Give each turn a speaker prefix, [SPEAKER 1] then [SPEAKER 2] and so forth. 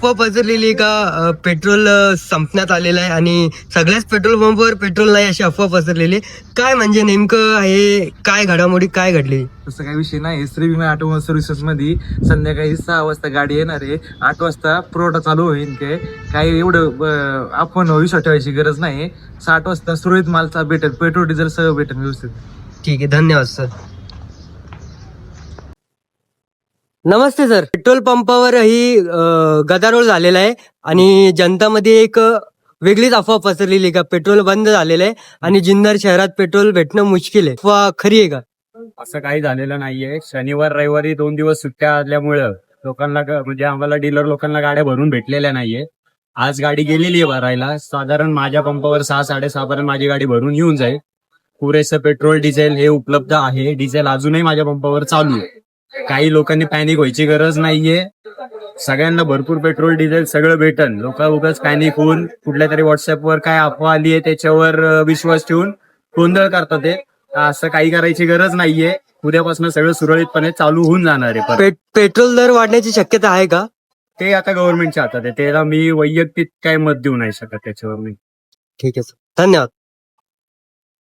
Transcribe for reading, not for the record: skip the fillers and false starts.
[SPEAKER 1] अफवा पसरलेली का पेट्रोल संपण्यात आलेलं आहे आणि सगळ्याच पेट्रोल पंपवर पेट्रोल नाही अशी अफवा पसरलेली. काय म्हणजे नेमकं हे काय घडामोडी काय घडली?
[SPEAKER 2] तसं काही विषय नाही. श्री विमा ऑटोमोबाईल सर्व्हिसेस मध्ये संध्याकाळी 6 वाजता गाडी येणार आहे. 8 वाजता पुरवठा चालू होईल. काही एवढं आपण विश्वास ठेवायची गरज नाही. 8 वाजता सुरळीत मालचा भेटेल, पेट्रोल डिझेल सह भेटेल व्यवस्थित.
[SPEAKER 1] ठीक आहे, धन्यवाद सर. नमस्ते सर. पेट्रोल पंपावर ही गदारोळ झालेला आहे आणि जनतामध्ये एक वेगळीच अफवा पसरलेली का पेट्रोल बंद झालेलं आहे आणि जुन्नर शहरात पेट्रोल भेटणं मुश्किल आहे. अफवा खरी आहे का?
[SPEAKER 3] असं काही झालेलं नाहीये. शनिवार रविवारी 2 दिवस सुट्ट्या आल्यामुळं लोकांना म्हणजे आम्हाला डीलर लोकांना गाड्या भरून भेटलेल्या नाहीये. आज गाडी गेलेली आहे भरायला. साधारण माझ्या पंपावर 6-6:30 पर्यंत माझी गाडी भरून येऊन जाईल. पुरेसं पेट्रोल डिझेल हे उपलब्ध आहे. डिझेल अजूनही माझ्या पंपावर चालू आहे. काही लोकांनी पॅनिक व्हायची गरज नाहीये. सगळ्यांना भरपूर पेट्रोल डिझेल सगळं भेटल. लोक उगाच पॅनिक होऊन कुठल्या तरी व्हॉट्सअपवर काय अफवा आली आहे त्याच्यावर विश्वास ठेवून गोंधळ करतात. ते असं काही करायची गरज नाहीये. उद्यापासून सगळं सुरळीतपणे चालू होऊन जाणार आहे.
[SPEAKER 1] पेट्रोल दर वाढण्याची शक्यता आहे का?
[SPEAKER 3] ते आता गव्हर्नमेंटच्या हातात आहे. त्याला मी वैयक्तिक काय मत देऊ नाही शकत त्याच्यावर मी.
[SPEAKER 1] ठीक आहे सर, धन्यवाद.